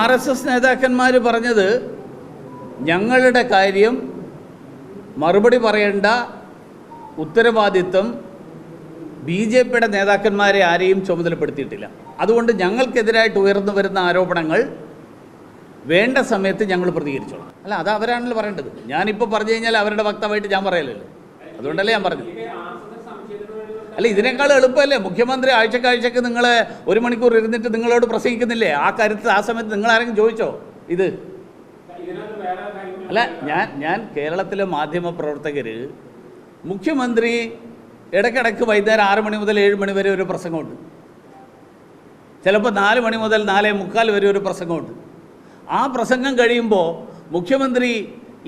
RSS നേതാക്കന്മാർ പറഞ്ഞത് ഞങ്ങളുടെ കാര്യം മറുപടി പറയേണ്ട ഉത്തരവാദിത്വം BJPയുടെ നേതാക്കന്മാരെ ആരെയും ചുമതലപ്പെടുത്തിയിട്ടില്ല. അതുകൊണ്ട് ഞങ്ങൾക്കെതിരായിട്ട് ഉയർന്നു വരുന്ന ആരോപണങ്ങൾ വേണ്ട സമയത്ത് ഞങ്ങൾ പ്രതികരിച്ചോളാം. അല്ല, അത് അവരാണല്ലോ പറയേണ്ടത്. ഞാനിപ്പോൾ പറഞ്ഞു കഴിഞ്ഞാൽ അവരുടെ വക്താവായിട്ട് ഞാൻ പറയലല്ലോ. അതുകൊണ്ടല്ലേ ഞാൻ പറഞ്ഞത്. അല്ല, ഇതിനേക്കാൾ എളുപ്പമല്ലേ മുഖ്യമന്ത്രി ആഴ്ചക്ക് നിങ്ങളെ 1 മണിക്കൂർ ഇരുന്നിട്ട് നിങ്ങളോട് പ്രസംഗിക്കുന്നില്ലേ? ആ കാര്യത്തിൽ ആ സമയത്ത് നിങ്ങൾ ആരെങ്കിലും ചോദിച്ചോ? ഇത് അല്ല, ഞാൻ കേരളത്തിലെ മാധ്യമ പ്രവർത്തകർ മുഖ്യമന്ത്രി ഇടയ്ക്കിടയ്ക്ക് വൈകുന്നേരം 6 മണി മുതൽ 7 മണി വരെ ഒരു പ്രസംഗമുണ്ട്, ചിലപ്പോൾ 4 മണി മുതൽ 4:45 വരെ ഒരു പ്രസംഗമുണ്ട്. ആ പ്രസംഗം കഴിയുമ്പോൾ മുഖ്യമന്ത്രി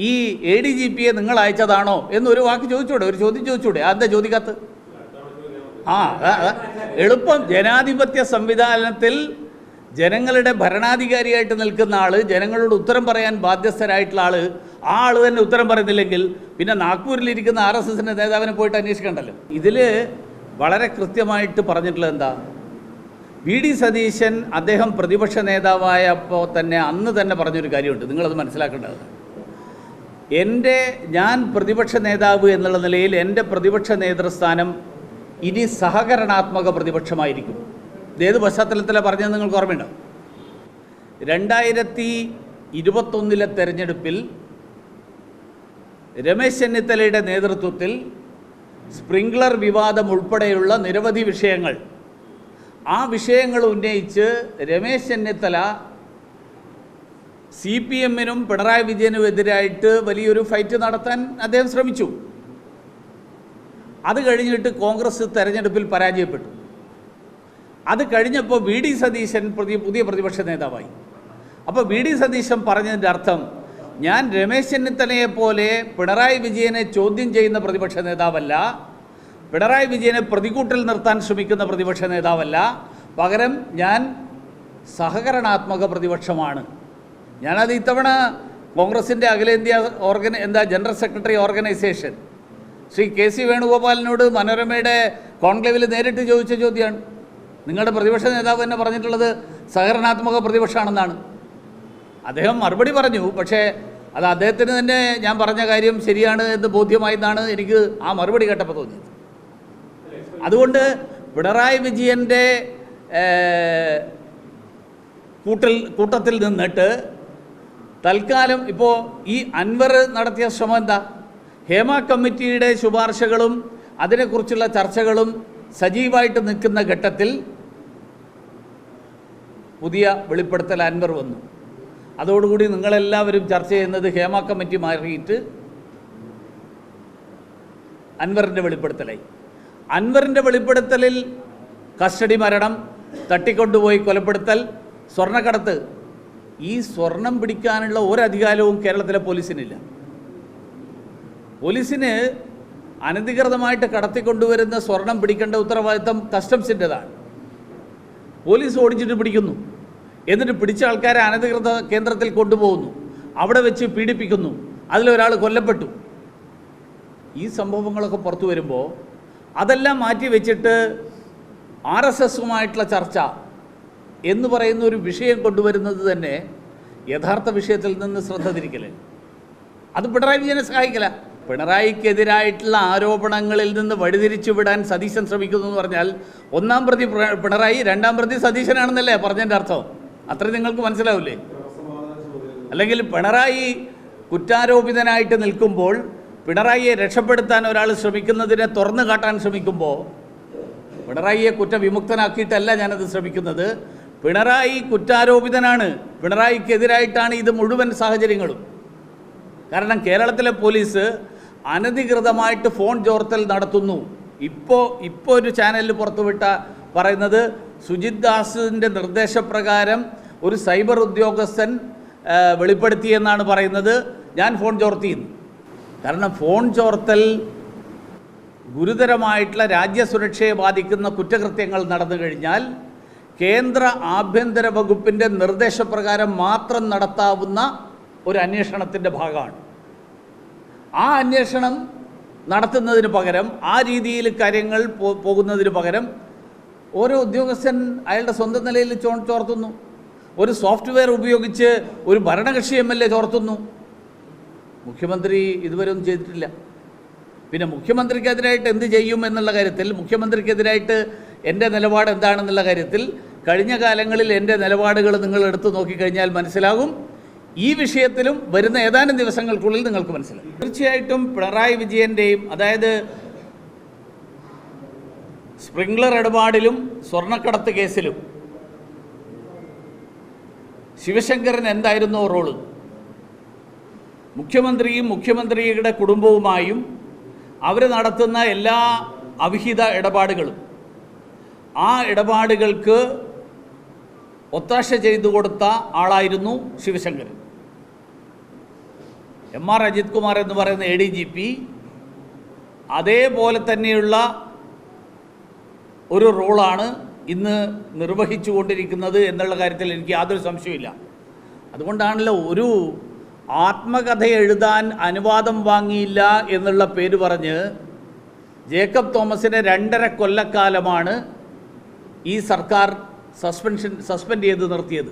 ഈ ADGPയെ നിങ്ങൾ അയച്ചതാണോ എന്നൊരു വാക്ക് ചോദിച്ചൂടെ, ഒരു ചോദ്യം ചോദിച്ചൂടെ? അതെന്താ ചോദിക്കാത്ത? എളുപ്പം. ജനാധിപത്യ സംവിധാനത്തിൽ ജനങ്ങളുടെ ഭരണാധികാരിയായിട്ട് നിൽക്കുന്ന ആൾ, ജനങ്ങളോട് ഉത്തരം പറയാൻ ബാധ്യസ്ഥരായിട്ടുള്ള ആൾ, ആ ആൾ തന്നെ ഉത്തരം പറയുന്നില്ലെങ്കിൽ പിന്നെ നാഗ്പൂരിലിരിക്കുന്ന RSSൻ്റെ നേതാവിനെ പോയിട്ട് അന്വേഷിക്കണ്ടല്ലോ. ഇതിൽ വളരെ കൃത്യമായിട്ട് പറഞ്ഞിട്ടുള്ളത് എന്താ? VD സതീശൻ അദ്ദേഹം പ്രതിപക്ഷ നേതാവായപ്പോൾ തന്നെ അന്ന് തന്നെ പറഞ്ഞൊരു കാര്യമുണ്ട്, നിങ്ങളത് മനസ്സിലാക്കേണ്ടത്. ഞാൻ പ്രതിപക്ഷ നേതാവ് എന്നുള്ള നിലയിൽ എൻ്റെ പ്രതിപക്ഷ നേതൃസ്ഥാനം ഇനി സഹകരണാത്മക പ്രതിപക്ഷമായിരിക്കും. ഇതേത് പശ്ചാത്തലത്തിലാണ് പറഞ്ഞത് നിങ്ങൾക്ക് ഓർമ്മയുണ്ടോ? 2021 തെരഞ്ഞെടുപ്പിൽ രമേശ് ചെന്നിത്തലയുടെ നേതൃത്വത്തിൽ സ്പ്രിംഗ്ലർ വിവാദം ഉൾപ്പെടെയുള്ള നിരവധി വിഷയങ്ങൾ, ആ വിഷയങ്ങൾ ഉന്നയിച്ച് രമേശ് ചെന്നിത്തല CPMനും പിണറായി വിജയനും എതിരായിട്ട് വലിയൊരു ഫൈറ്റ് നടത്താൻ അദ്ദേഹം ശ്രമിച്ചു. അത് കഴിഞ്ഞിട്ട് കോൺഗ്രസ് തെരഞ്ഞെടുപ്പിൽ പരാജയപ്പെട്ടു. അത് കഴിഞ്ഞപ്പോൾ VD സതീശൻ പുതിയ പ്രതിപക്ഷ നേതാവായി. അപ്പോൾ VD സതീശൻ പറഞ്ഞതിൻ്റെ അർത്ഥം, ഞാൻ രമേശ് ചെന്നിത്തലയെ പോലെ പിണറായി വിജയനെ ചോദ്യം ചെയ്യുന്ന പ്രതിപക്ഷ നേതാവല്ല, പിണറായി വിജയനെ പ്രതികൂട്ടിൽ നിർത്താൻ ശ്രമിക്കുന്ന പ്രതിപക്ഷ നേതാവല്ല, പകരം ഞാൻ സഹകരണാത്മക പ്രതിപക്ഷമാണ്. ഞാനത് ഇത്തവണ കോൺഗ്രസിൻ്റെ അഖിലേന്ത്യാ general secretary organisation Shri KC വേണുഗോപാലിനോട് മനോരമയുടെ കോൺക്ലേവിൽ നേരിട്ട് ചോദിച്ച ചോദ്യമാണ്. നിങ്ങളുടെ പ്രതിപക്ഷ നേതാവ് തന്നെ പറഞ്ഞിട്ടുള്ളത് സഹകരണാത്മക പ്രതിപക്ഷമാണെന്നാണ്. അദ്ദേഹം മറുപടി പറഞ്ഞു, പക്ഷേ അത് അദ്ദേഹത്തിന് തന്നെ ഞാൻ പറഞ്ഞ കാര്യം ശരിയാണ് എന്ന് ബോധ്യമായെന്നാണ് എനിക്ക് ആ മറുപടി കേട്ടപ്പോൾ തോന്നിയത്. അതുകൊണ്ട് പിണറായി വിജയൻ്റെ കൂട്ടത്തിൽ നിന്നിട്ട് തൽക്കാലം ഇപ്പോൾ ഈ അൻവർ നടത്തിയ ശ്രമം എന്താ? ഹേമ കമ്മിറ്റിയുടെ ശുപാർശകളും അതിനെക്കുറിച്ചുള്ള ചർച്ചകളും സജീവമായിട്ട് നിൽക്കുന്ന ഘട്ടത്തിൽ പുതിയ വെളിപ്പെടുത്തൽ അൻവർ വന്നു. അതോടുകൂടി നിങ്ങളെല്ലാവരും ചർച്ച ചെയ്യുന്നത് ഹേമ കമ്മിറ്റി മാറിയിട്ട് അൻവറിൻ്റെ വെളിപ്പെടുത്തലായി. അൻവറിൻ്റെ വെളിപ്പെടുത്തലിൽ കസ്റ്റഡി മരണം, തട്ടിക്കൊണ്ടുപോയി കൊലപ്പെടുത്തൽ, സ്വർണ്ണക്കടത്ത്, ഈ സ്വർണം പിടിക്കാനുള്ള ഒരധികാരവും കേരളത്തിലെ പോലീസിനില്ല. പോലീസിന് അനധികൃതമായിട്ട് കടത്തിക്കൊണ്ടുവരുന്ന സ്വർണം പിടിക്കേണ്ട ഉത്തരവാദിത്തം കസ്റ്റംസിൻ്റെതാണ്. പോലീസ് ഓടിച്ചിട്ട് പിടിക്കുന്നു, എന്നിട്ട് പിടിച്ച ആൾക്കാരെ അനധികൃത കേന്ദ്രത്തിൽ കൊണ്ടുപോകുന്നു, അവിടെ വെച്ച് പീഡിപ്പിക്കുന്നു, അതിലൊരാൾ കൊല്ലപ്പെട്ടു. ഈ സംഭവങ്ങളൊക്കെ പുറത്തു വരുമ്പോൾ അതെല്ലാം മാറ്റി വെച്ചിട്ട് RSSുമായിട്ടുള്ള ചർച്ച എന്ന് പറയുന്ന ഒരു വിഷയം കൊണ്ടുവരുന്നത് തന്നെ യഥാർത്ഥ വിഷയത്തിൽ നിന്ന് ശ്രദ്ധ തിരിക്കല്. അത് പിണറായി വിജയനെ സഹായിക്കില്ല. പിണറായിക്കെതിരായിട്ടുള്ള ആരോപണങ്ങളിൽ നിന്ന് വഴിതിരിച്ചു വിടാൻ സതീശൻ ശ്രമിക്കുന്നു എന്ന് പറഞ്ഞാൽ 1-ാം പ്രതി പിണറായി, 2-ാം പ്രതി സതീശനാണെന്നല്ലേ പറഞ്ഞതിൻ്റെ അർത്ഥം? അത്ര നിങ്ങൾക്ക് മനസ്സിലാവില്ലേ? അല്ലെങ്കിൽ പിണറായി കുറ്റാരോപിതനായിട്ട് നിൽക്കുമ്പോൾ പിണറായിയെ രക്ഷപ്പെടുത്താൻ ഒരാൾ ശ്രമിക്കുന്നതിനെ തുറന്നു കാട്ടാൻ ശ്രമിക്കുമ്പോൾ, പിണറായിയെ കുറ്റവിമുക്തനാക്കിയിട്ടല്ല ഞാനത് ശ്രമിക്കുന്നത്, പിണറായി കുറ്റാരോപിതനാണ്, പിണറായിക്കെതിരായിട്ടാണ് ഇത് മുഴുവൻ സാഹചര്യങ്ങളും. കാരണം കേരളത്തിലെ പോലീസ് അനധികൃതമായിട്ട് ഫോൺ ചോർത്തൽ നടത്തുന്നു. ഇപ്പോൾ ഒരു ചാനലിൽ പുറത്തുവിട്ട പറയുന്നത് സുജിത് ദാസിൻ്റെ നിർദ്ദേശപ്രകാരം ഒരു സൈബർ ഉദ്യോഗസ്ഥൻ വെളിപ്പെടുത്തിയെന്നാണ് പറയുന്നത് ഞാൻ ഫോൺ ചോർത്തിയെന്ന്. കാരണം ഫോൺ ചോർത്തൽ ഗുരുതരമായിട്ടുള്ള രാജ്യസുരക്ഷയെ ബാധിക്കുന്ന കുറ്റകൃത്യങ്ങൾ നടന്നു കഴിഞ്ഞാൽ കേന്ദ്ര ആഭ്യന്തര വകുപ്പിൻ്റെ നിർദ്ദേശപ്രകാരം മാത്രം നടത്താവുന്ന ഒരു അന്വേഷണത്തിൻ്റെ ഭാഗമാണ്. ആ അന്വേഷണം നടത്തുന്നതിന് പകരം, ആ രീതിയിൽ കാര്യങ്ങൾ പോകുന്നതിന് പകരം ഓരോ ഉദ്യോഗസ്ഥൻ അയാളുടെ സ്വന്തം നിലയിൽ ചോർത്തുന്നു. ഒരു സോഫ്റ്റ്വെയർ ഉപയോഗിച്ച് ഒരു ഭരണകക്ഷി MLA ചോർത്തുന്നു. മുഖ്യമന്ത്രി ഇതുവരെ ഒന്നും ചെയ്തിട്ടില്ല. പിന്നെ മുഖ്യമന്ത്രിക്കെതിരായിട്ട് എന്ത് ചെയ്യും എന്നുള്ള കാര്യത്തിൽ, മുഖ്യമന്ത്രിക്കെതിരായിട്ട് എൻ്റെ നിലപാട് എന്താണെന്നുള്ള കാര്യത്തിൽ കഴിഞ്ഞ കാലങ്ങളിൽ എൻ്റെ നിലപാടുകൾ നിങ്ങൾ എടുത്തു നോക്കിക്കഴിഞ്ഞാൽ മനസ്സിലാകും. ഈ വിഷയത്തിലും വരുന്ന ഏതാനും ദിവസങ്ങൾക്കുള്ളിൽ നിങ്ങൾക്ക് മനസ്സിലാകും. തീർച്ചയായിട്ടും പിണറായി വിജയൻ്റെയും, അതായത് സ്പ്രിംഗ്ലർ ഇടപാടിലും സ്വർണ്ണക്കടത്ത് കേസിലും ശിവശങ്കരൻ എന്തായിരുന്നു റോള്? മുഖ്യമന്ത്രിയും മുഖ്യമന്ത്രിയുടെ കുടുംബവുമായും അവർ നടത്തുന്ന എല്ലാ അവിഹിത ഇടപാടുകളും, ആ ഇടപാടുകൾക്ക് ഒത്താശ ചെയ്തു കൊടുത്ത ആളായിരുന്നു ശിവശങ്കരൻ. MR അജിത് കുമാർ എന്ന് പറയുന്ന ADGP അതേപോലെ തന്നെയുള്ള ഒരു റോളാണ് ഇന്ന് നിർവഹിച്ചു കൊണ്ടിരിക്കുന്നത് എന്നുള്ള കാര്യത്തിൽ എനിക്ക് യാതൊരു സംശയമില്ല. അതുകൊണ്ടാണല്ലോ ഒരു ആത്മകഥ എഴുതാൻ അനുവാദം വാങ്ങിയില്ല എന്നുള്ള പേര് പറഞ്ഞ് ജേക്കബ് തോമസിനെ 2.5 കൊല്ലക്കാലമാണ് ഈ സർക്കാർ സസ്പെൻഡ് ചെയ്ത് നിർത്തിയത്.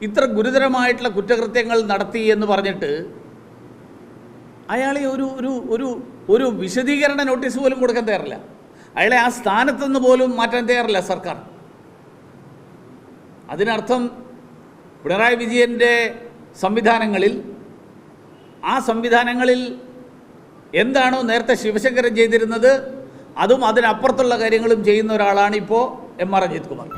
ഇത്ര ഗുരുതരമായിട്ടുള്ള കുറ്റകൃത്യങ്ങൾ നടത്തി എന്ന് പറഞ്ഞിട്ട് അയാളെ ഒരു ഒരു ഒരു ഒരു വിശദീകരണ നോട്ടീസ് പോലും കൊടുക്കാൻ തയ്യാറില്ല. അയാളെ ആ സ്ഥാനത്തുനിന്ന് പോലും മാറ്റാൻ തയ്യാറില്ല സർക്കാർ. അതിനർത്ഥം പിണറായി വിജയൻ്റെ സംവിധാനങ്ങളിൽ, ആ സംവിധാനങ്ങളിൽ എന്താണോ നേരത്തെ ശിവശങ്കരൻ ചെയ്തിരുന്നത് അതും അതിനപ്പുറത്തുള്ള കാര്യങ്ങളും ചെയ്യുന്ന ഒരാളാണ് ഇപ്പോൾ MR അജിത് കുമാർ.